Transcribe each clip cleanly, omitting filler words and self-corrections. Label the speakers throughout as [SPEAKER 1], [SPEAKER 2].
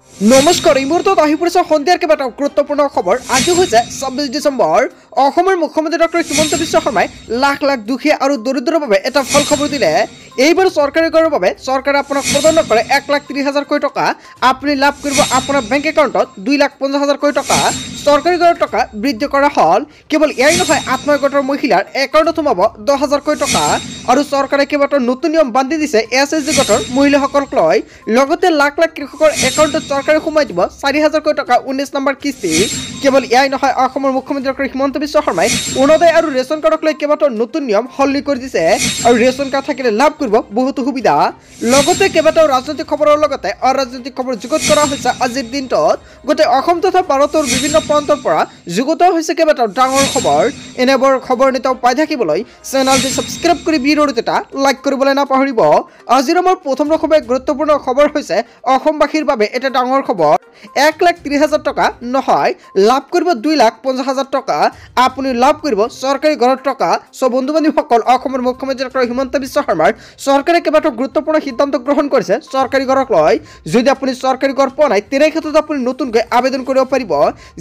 [SPEAKER 1] নমস্কাৰ এই মুহূৰ্তত আহি পৰিছে সন্ধিয়াৰ কেইবাটা গুৰুত্বপূৰ্ণ খবৰ। আজি হৈছে ২৬ ডিচেম্বৰ। অসমৰ মুখ্যমন্ত্ৰী ডক্টৰ হিমন্ত বিশ্ব শৰ্মাই লাখ লাখ দুখীয়া আৰু দৰিদ্ৰৰ বাবে এটা ভাল খবৰ দিলে। এইবাৰ চৰকাৰী কৰৰ বাবে চৰকাৰে আপোনাক প্ৰদান নকৰে ১,৩০,০০০ টকা। আপুনি লাভ কৰিব আপোনাৰ বেংক একাউণ্টত ২,৫০,০০০ টকা। চৰকাৰী কৰৰ টকা বৃদ্ধি কৰা হ'ল। কেৱল এয়াই নহয়, আত্মসহায়ক গোটৰ মহিলাৰ একাউণ্টত সোমাব ১০,০০০ টকা। আৰু চৰকাৰে কেইবাটাও নতুন নিয়ম বান্ধি দিছে SHG গোটৰ মহিলাসকলক লৈ। লগতে লাখ লাখ কৃষকৰ একাউণ্টত চৰকাৰে সোমাই দিব ৪,০০০ টকা ১৯ নম্বৰ কিস্তি। কেৱল এয়াই নহয়, অসমৰ মুখ্যমন্ত্ৰী ডক্টৰ হিমন্ত বিশ্ব শৰ্মাই অৰুণোদয় আৰু ৰেচন কাৰ্ডক লৈ কেইবাটাও নতুন নিয়ম সলনি কৰি দিছে। আৰু ৰেচন কাৰ্ড থাকিলে লাভ কৰিব বহুতো সুবিধা। লগতে কেইবাটাও ৰাজনৈতিক খবৰৰ লগতে অৰাজনৈতিক খবৰ যুগুত কৰা হৈছে আজিৰ দিনটোত। গোটেই অসম তথা ভাৰতৰ বিভিন্ন প্ৰান্তৰ পৰা যুগুত হৈছে কেইবাটাও ডাঙৰ খবৰ। এনেবোৰ খবৰ নিতৌ পাই থাকিবলৈ চেনেলটি ছাবস্ক্ৰাইব কৰি ভিডিঅ'টো এটা লাইক কৰিবলৈ নাপাহৰিব। আজিৰ আমাৰ প্ৰথম গুৰুত্বপূৰ্ণ খবৰ হৈছে অসমবাসীৰ বাবে এটা ডাঙৰ খবৰ। ১,৩০,০০০ টকা নহয়, লাভ কৰিব ২,৫০,০০০ টকা। আপুনি লাভ কৰিব চৰকাৰী ঘৰৰ টকা। বন্ধু বান্ধৱীসকল, অসমৰ মুখ্যমন্ত্ৰী ডক্টৰ হিমন্ত বিশ্ব শৰ্মাৰ চৰকাৰে কেইবাটাও গুৰুত্বপূৰ্ণ সিদ্ধান্ত গ্ৰহণ কৰিছে চৰকাৰী ঘৰক লৈ। যদি আপুনি চৰকাৰী ঘৰ পোৱা নাই, তেনে ক্ষেত্ৰত আপুনি নতুনকৈ আবেদন কৰিব পাৰিব।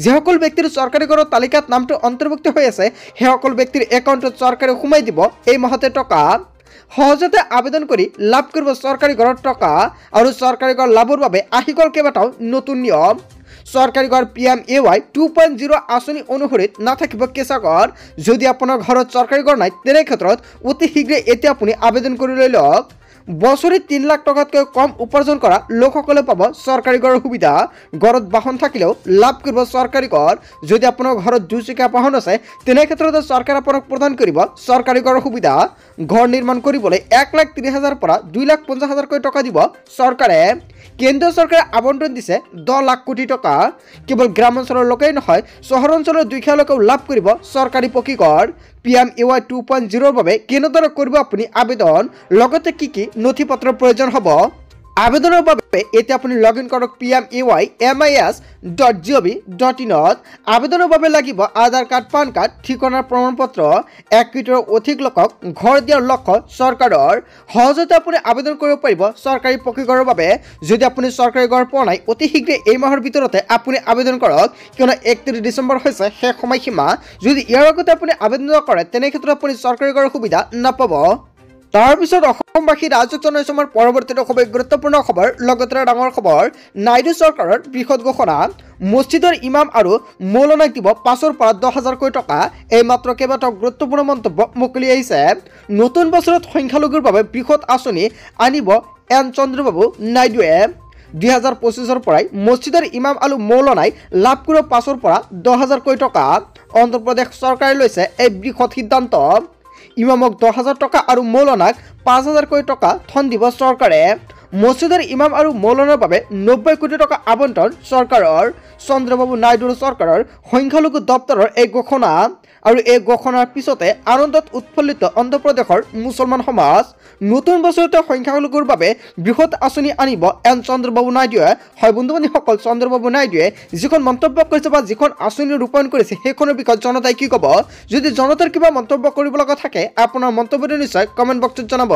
[SPEAKER 1] যিসকল ব্যক্তিৰ চৰকাৰী ঘৰৰ তালিকাত নামটো অন্তৰ্ভুক্ত হৈ আছে, সেইসকল ব্যক্তিৰ একাউণ্টত চৰকাৰে সোমাই দিব এই মাহতে টকা। সহজতে আবেদন কৰি লাভ কৰিব চৰকাৰী ঘৰৰ টকা। আৰু চৰকাৰী ঘৰ লাভৰ বাবে আহি গ'ল কেইবাটাও নতুন নিয়ম। চৰকাৰী ঘৰ PMAY 2.0 আঁচনি অনুসৰি নাথাকিব কেঁচা ঘৰ। যদি আপোনাৰ ঘৰত চৰকাৰী ঘৰ নাই, তেনে ক্ষেত্ৰত অতি শীঘ্ৰে এতিয়া আপুনি আবেদন কৰি লৈ লওক। বছৰি ৩ লাখ টকাতকৈ কম উপাৰ্জন কৰা লোকসকলে পাব চৰকাৰী ঘৰৰ সুবিধা। ঘৰত বাহন থাকিলেও লাভ কৰিব চৰকাৰী ঘৰ। যদি আপোনাৰ ঘৰত দুচকীয়া বাহন আছে, তেনে ক্ষেত্ৰত চৰকাৰে আপোনাক প্ৰদান কৰিব চৰকাৰী ঘৰৰ সুবিধা। ঘৰ নিৰ্মাণ কৰিবলৈ ১,৩০,০০০ পৰা ২,৫০,০০০ টকা দিব চৰকাৰে। কেন্দ্ৰীয় চৰকাৰে আবণ্টন দিছে ১০ লাখ কোটি টকা। কেৱল গ্ৰামাঞ্চলৰ লোকেই নহয়, চহৰ অঞ্চলৰ দুখীয়া লোকেও লাভ কৰিব চৰকাৰী পকী ঘৰ। PMAY 2.0 বাবে কেনেদৰে কৰিব আপুনি আবেদন, লগতে কি কি নথি পত্ৰৰ প্ৰয়োজন হ'ব। আবেদনৰ বাবে এতিয়া আপুনি লগ ইন কৰক PMAYMIS.gov.in ত। আবেদনৰ বাবে লাগিব আধাৰ কাৰ্ড, পান কাৰ্ড, ঠিকনাৰ প্ৰমাণপত্ৰ। ১ কোটিৰো অধিক লোকক ঘৰ দিয়াৰ লক্ষ্য চৰকাৰৰ। সহজতে আপুনি আবেদন কৰিব পাৰিব চৰকাৰী পকী ঘৰৰ বাবে। যদি আপুনি চৰকাৰী ঘৰ পোৱা নাই, অতি শীঘ্ৰে এই মাহৰ ভিতৰতে আপুনি আবেদন কৰক, কিয়নো ৩১ ডিচেম্বৰ হৈছে শেষ সময়সীমা। যদি ইয়াৰ আগতে আপুনি আবেদন নকৰে, তেনে ক্ষেত্ৰত আপুনি চৰকাৰী ঘৰৰ সুবিধা নাপাব। তাৰপিছত অসমবাসী ৰাইজক জনাইছো আমাৰ পৰৱৰ্তী খুবেই গুৰুত্বপূৰ্ণ খবৰ, লগতে ডাঙৰ খবৰ। নাইডু চৰকাৰৰ বৃহৎ ঘোষণা। মছজিদৰ ইমাম আৰু মৌলানাক দিব ৫ৰ পৰা ১০,০০০ টকা। এই মাত্ৰ কেইবাটাও গুৰুত্বপূৰ্ণ মন্তব্য মুকলি আহিছে। নতুন বছৰত সংখ্যালঘুৰ বাবে বৃহৎ আঁচনি আনিব এন চন্দ্ৰবাবু নাইডুৱে। ২০২৫ৰ পৰাই মছজিদৰ ইমাম আৰু মৌলানাই লাভ কৰিব ৫ৰ পৰা ১০,০০০ টকা। অন্ধ্ৰপ্ৰদেশ চৰকাৰে লৈছে এই বৃহৎ সিদ্ধান্ত। ইমামক ১০,০০০ টকা আৰু মৌলানাক ৫,০০০ টকা ধন দিব চৰকাৰে। মছজিদৰ ইমাম আৰু মৌলানাৰ বাবে ৯০ কোটি টকা আবণ্টন চৰকাৰৰ। চন্দ্ৰবাবু নাইডুৰ চৰকাৰৰ সংখ্যালঘু দপ্তৰৰ এই ঘোষণা। আৰু এই ঘোষণাৰ পিছতে আনন্দত উৎফুল্লিত অন্ধ্ৰপ্ৰদেশৰ মুছলমান সমাজ। নতুন বছৰতে সংখ্যালঘুৰ বাবে বৃহৎ আঁচনি আনিব এন চন্দ্ৰবাবু নাইডুৱে। হয় বন্ধু বান্ধৱীসকল, চন্দ্ৰবাবু নাইডুৱে যিখন মন্তব্য কৰিছে বা যিখন আঁচনি ৰূপায়ণ কৰিছে, সেইখনৰ বিষয়ত জনতাই কি ক'ব। যদি জনতাৰ কিবা মন্তব্য কৰিব লগা থাকে, আপোনাৰ মন্তব্যটো নিশ্চয় কমেণ্ট বক্সত জনাব।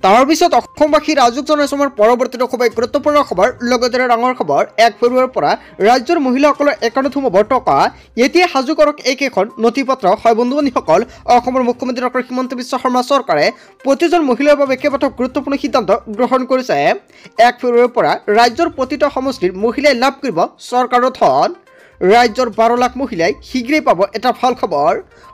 [SPEAKER 1] তাৰপিছত অসমবাসী ৰাইজক জনাইছো আমাৰ পৰৱৰ্তী খুবেই গুৰুত্বপূৰ্ণ খবৰ, লগতে ডাঙৰ খবৰ। ১ ফেব্ৰুৱাৰীৰ পৰা ৰাজ্যৰ মহিলাসকলৰ একাউণ্টত সোমাব টকা। এতিয়া সাজু কৰক এইকেইখন নথি পত্ৰ। হয় বন্ধু বান্ধৱীসকল, অসমৰ মুখ্যমন্ত্ৰী ডক্টৰ হিমন্ত বিশ্ব শৰ্মা চৰকাৰে প্ৰতিজন মহিলাৰ বাবে কেইবাটাও গুৰুত্বপূৰ্ণ সিদ্ধান্ত গ্ৰহণ কৰিছে। ১ ফেব্ৰুৱাৰীৰ পৰা ৰাজ্যৰ প্ৰতিটো সমষ্টিৰ মহিলাই লাভ কৰিব চৰকাৰৰ ধন। ৰাজ্যৰ ১২ লাখ মহিলাই শীঘ্ৰেই পাব এটা ভাল খবৰ।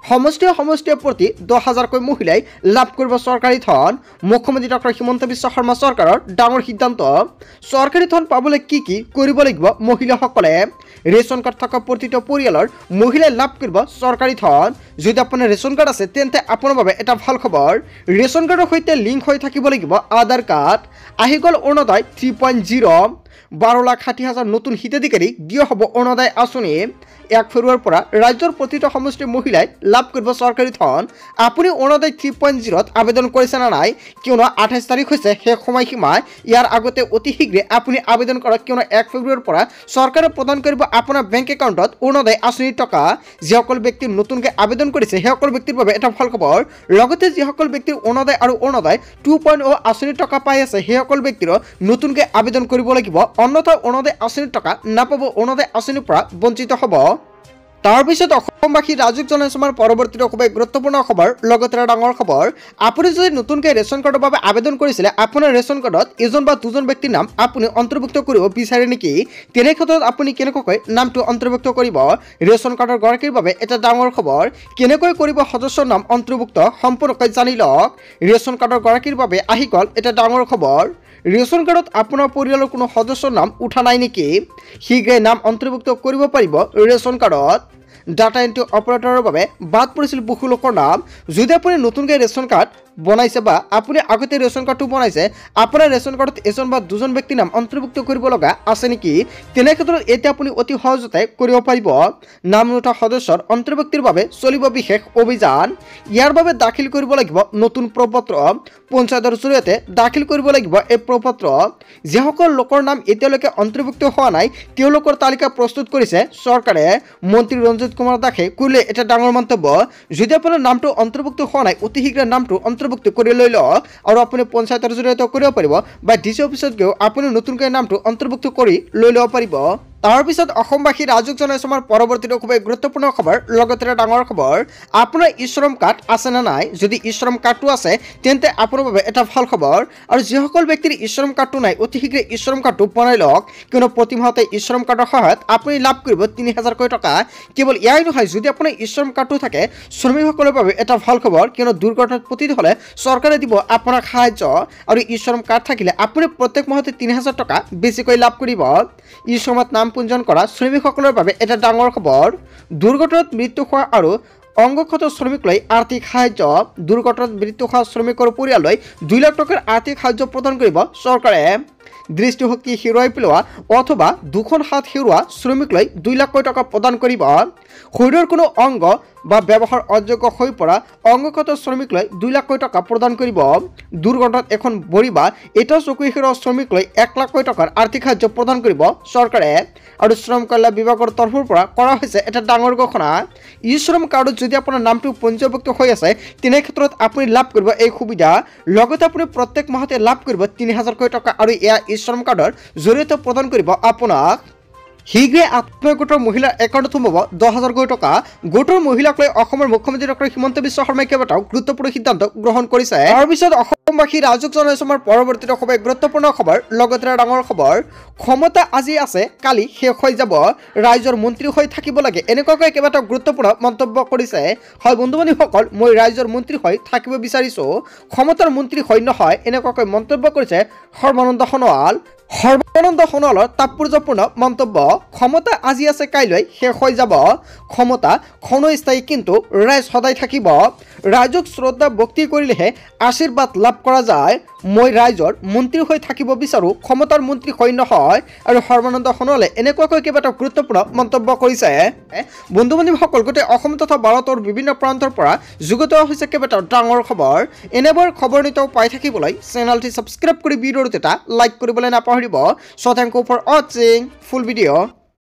[SPEAKER 1] সমষ্টিয়ে প্ৰতি ১০,০০০কৈ মহিলাই লাভ কৰিব চৰকাৰী ধন। মুখ্যমন্ত্ৰী ডক্টৰ হিমন্ত বিশ্ব শৰ্মা চৰকাৰৰ ডাঙৰ সিদ্ধান্ত। চৰকাৰী ধন পাবলৈ কি কি কৰিব লাগিব মহিলাসকলে। ৰেচন কাৰ্ড থকা প্ৰতিটো পৰিয়ালৰ মহিলাই লাভ কৰিব চৰকাৰী ধন। যদি আপোনাৰ ৰেচন কাৰ্ড আছে, তেন্তে আপোনাৰ বাবে এটা ভাল খবৰ। ৰেচন কাৰ্ডৰ সৈতে লিংক হৈ থাকিব লাগিব আধাৰ কাৰ্ড। আহি গ'ল অৰুণোদয় 3.0। ১২,৬০,০০০ নতুন হিতাধিকাৰীক দিয়া হ'ব অৰুণোদয় আঁচনি। 1 ফেব্ৰুৱাৰীৰ পৰা ৰাজ্যৰ প্ৰতিটো সমষ্টিৰ মহিলাই লাভ কৰিব চৰকাৰী ধন। আপুনি অৰুণোদয় 3.0ত আবেদন কৰিছে না নাই, কিয়নো 28 তাৰিখ হৈছে শেষ সময়সীমা। ইয়াৰ আগতে অতি শীঘ্ৰে আপুনি আবেদন কৰক, কিয়নো 1 ফেব্ৰুৱাৰীৰ পৰা চৰকাৰে প্ৰদান কৰিব আপোনাৰ বেংক একাউণ্টত অৰুণোদয় আঁচনিৰ টকা। যিসকল ব্যক্তি নতুনকৈ আবেদন কৰিছে সেইসকল ব্যক্তিৰ বাবে এটা ভাল খবৰ। লগতে যিসকল ব্যক্তিৰ অৰুণোদয় আৰু অৰুণোদয় 2.0 আঁচনিৰ টকা পাই আছে সেইসকল ব্যক্তিৰো নতুনকৈ আবেদন কৰিব লাগিব, অন্যথা অৰুণোদয় আঁচনিৰ টকা নাপাব, অৰুণোদয় আঁচনিৰ পৰা বঞ্চিত হ'ব। তাৰপিছত অসমবাসী ৰাজুক জনাইছো আমাৰ পৰৱৰ্তী খুবেই গুৰুত্বপূৰ্ণ খবৰ, লগতে ডাঙৰ খবৰ। আপুনি যদি নতুনকৈ ৰেচন কাৰ্ডৰ বাবে আবেদন কৰিছিলে, আপোনাৰ ৰেচন কাৰ্ডত এজন বা দুজন ব্যক্তিৰ নাম আপুনি অন্তৰ্ভুক্ত কৰিব বিচাৰে নেকি? তেনে ক্ষেত্ৰত আপুনি কেনেকৈ নামটো অন্তৰ্ভুক্ত কৰিব? ৰেচন কাৰ্ডৰ গৰাকীৰ বাবে এটা ডাঙৰ খবৰ। কেনেকৈ কৰিব সদস্যৰ নাম অন্তৰ্ভুক্ত সম্পূৰ্ণকৈ জানি লওক। ৰেচন কাৰ্ডৰ গৰাকীৰ বাবে আহি গ'ল এটা ডাঙৰ খবৰ। ৰেচন কাৰ্ডত আপোনাৰ পৰিয়ালৰ কোনো সদস্যৰ নাম উঠা নাই নেকি? শীঘ্ৰে নাম অন্তৰ্ভুক্ত কৰিব পাৰিব ৰেচন কাৰ্ডত। ডাটা এন্ট্ৰি অপাৰেটৰৰ বাবে বাদ পৰিছিল বহু লোকৰ নাম। যদি আপুনি নতুনকৈ ৰেচন কাৰ্ড বনাইছে বা আপুনি আগতে ৰেচন কাৰ্ডটো বনাইছে, আপোনাৰ ৰেচন কাৰ্ডত এজন বা দুজন ব্যক্তিৰ নাম অন্তৰ্ভুক্ত কৰিব লগা আছে নেকি? তেনে ক্ষেত্ৰত এতিয়া আপুনি অতি সহজতে কৰিব পাৰিব। নাম নুঠা সদস্যৰ অন্তৰ্ভুক্তিৰ বাবে চলিব বিশেষ অভিযান। ইয়াৰ বাবে দাখিল কৰিব লাগিব নতুন প্ৰপত্ৰ। পঞ্চায়তৰ জৰিয়তে দাখিল কৰিব লাগিব এই প্ৰপত্ৰ। যিসকল লোকৰ নাম এতিয়ালৈকে অন্তৰ্ভুক্ত হোৱা নাই তেওঁলোকৰ তালিকা প্ৰস্তুত কৰিছে চৰকাৰে। মন্ত্ৰী ৰঞ্জিত কুমাৰ দাসে কৰিলে এটা ডাঙৰ মন্তব্য। যদি আপোনাৰ নামটো অন্তৰ্ভুক্ত হোৱা নাই, অতি শীঘ্ৰে নামটো অন্তৰ্ভুক্ত কৰি লৈ লওক, আৰু আপুনি পঞ্চায়তৰ জৰিয়তে কৰিব পাৰিব বা ডিচি অফিচত গৈ আপুনি নতুনকৈ নামটো অন্তৰ্ভুক্ত কৰি লৈ ল'ব পাৰিব। তাৰপিছত অসমবাসী ৰাজুক জনাইছো আমাৰ পৰৱৰ্তী খুবেই গুৰুত্বপূৰ্ণ খবৰ, লগতে ডাঙৰ খবৰ। আপোনাৰ ই শ্ৰম কাৰ্ড আছে নে নাই? যদি ই শ্ৰম কাৰ্ডটো আছে তেন্তে আপোনাৰ বাবে এটা ভাল খবৰ। আৰু যিসকল ব্যক্তিৰ ই শ্ৰম কাৰ্ডটো নাই, অতি শীঘ্ৰে ই শ্ৰম কাৰ্ডটো বনাই লওক, কিয়নো প্ৰতি মাহতে ই শ্ৰম কাৰ্ডৰ সহায়ত আপুনি লাভ কৰিব 3000কৈ টকা। কেৱল ইয়াই নহয়, যদি আপোনাৰ ই শ্ৰম কাৰ্ডটো থাকে শ্ৰমিকসকলৰ বাবে এটা ভাল খবৰ, কিয়নো দুৰ্ঘটনাত পতিত হ'লে চৰকাৰে দিব আপোনাক সাহায্য। আৰু ই শ্ৰম কাৰ্ড থাকিলে আপুনি প্ৰত্যেক মাহতে 3000 টকা বেছিকৈ লাভ কৰিব। ই শ্ৰমত নাম পঞ্জীয়ন কৰা শ্ৰমিকসকলৰ বাবে এটা ডাঙৰ খবৰ। দুৰ্ঘটনাত মৃত্যু হোৱা আৰু অংগক্ষত শ্ৰমিকলৈ আৰ্থিক সাহায্য। দুৰ্ঘটনাত মৃত্যু হোৱা শ্ৰমিকৰ পৰিয়াললৈ 2 লাখ টকাৰ আৰ্থিক সাহায্য প্ৰদান কৰিব চৰকাৰে। দৃষ্টিশক্তি হেৰুৱাই পেলোৱা অথবা দুখন হাত হেৰুওৱা শ্ৰমিকলৈ 2 লাখকৈ টকা প্ৰদান কৰিব। শৰীৰৰ কোনো অংগ বা ব্যৱহাৰ অযোগ্য হৈ পৰা অংগক্ষত শ্ৰমিকলৈ 2 লাখকৈ টকা প্ৰদান কৰিব। দুৰ্ঘটনাত এখন ভৰি বা এটা চকু হেৰুওৱা শ্ৰমিকলৈ 1 লাখকৈ টকাৰ আৰ্থিক সাহায্য প্ৰদান কৰিব চৰকাৰে। আৰু শ্ৰম কল্যাণ বিভাগৰ তৰফৰ পৰা কৰা হৈছে এটা ডাঙৰ ঘোষণা। ই শ্ৰম কাৰ্ডত যদি আপোনাৰ নামটো পঞ্জীভুক্ত হৈ আছে তেনে ক্ষেত্ৰত আপুনি লাভ কৰিব এই সুবিধা। লগতে আপুনি প্ৰত্যেক মাহতে লাভ কৰিব 3000কৈ টকা, আৰু এয়া ই শ্ৰম কাৰ্ডৰ জৰিয়তে প্ৰদান কৰিব আপোনাক। শীঘ্ৰে আত্মীয় গোটৰ মহিলাৰ একাউণ্টত সোমাব 10,000কৈ টকা। গোটৰ মহিলাক লৈ অসমৰ মুখ্যমন্ত্ৰী ডক্টৰ হিমন্ত বিশ্ব শৰ্মাই কেইবাটাও গুৰুত্বপূৰ্ণ সিদ্ধান্ত গ্ৰহণ কৰিছে। তাৰপিছত অসমবাসী ৰাজুক জনাইছো আমাৰ পৰৱৰ্তী খুবেই গুৰুত্বপূৰ্ণ খবৰ, লগতে ডাঙৰ খবৰ। ক্ষমতা আজি আছে, কালি শেষ হৈ যাব, ৰাইজৰ মন্ত্ৰী হৈ থাকিব লাগে, এনেকুৱাকৈ কেইবাটাও গুৰুত্বপূৰ্ণ মন্তব্য কৰিছে। হয় বন্ধু বান্ধৱীসকল, মই ৰাইজৰ মন্ত্ৰী হৈ থাকিব বিচাৰিছোঁ, ক্ষমতাৰ মন্ত্ৰী হৈ নহয়, এনেকুৱাকৈ মন্তব্য কৰিছে সৰ্বানন্দ সোণোৱাল। সৰ্বানন্দ সোণোৱালৰ তাৎপৰ্যপূৰ্ণ মন্তব্য। ক্ষমতা আজি আছে, কাইলৈ শেষ হৈ যাব, ক্ষমতা ক্ষণস্থায়ী কিন্তু ৰাইজ সদায় থাকিব। ৰাইজক শ্ৰদ্ধা ভক্তি কৰিলেহে আশীৰ্বাদ লাভ কৰা যায়। মই ৰাইজৰ মন্ত্ৰী হৈ থাকিব বিচাৰোঁ, ক্ষমতাৰ মন্ত্ৰী হৈ নহয়। আৰু সৰ্বানন্দ সোণোৱালে এনেকুৱাকৈ কেইবাটাও গুৰুত্বপূৰ্ণ মন্তব্য কৰিছে। বন্ধু বান্ধৱীসকল, গোটেই অসম তথা ভাৰতৰ বিভিন্ন প্ৰান্তৰ পৰা যুগুত হৈছে কেইবাটাও ডাঙৰ খবৰ। এনেবোৰ খবৰ নিতৌ পাই থাকিবলৈ চেনেলটি ছাবস্ক্ৰাইব কৰি ভিডিঅ'টোত এটা লাইক কৰিবলৈ নাপাহৰিব। So thank you for watching full video.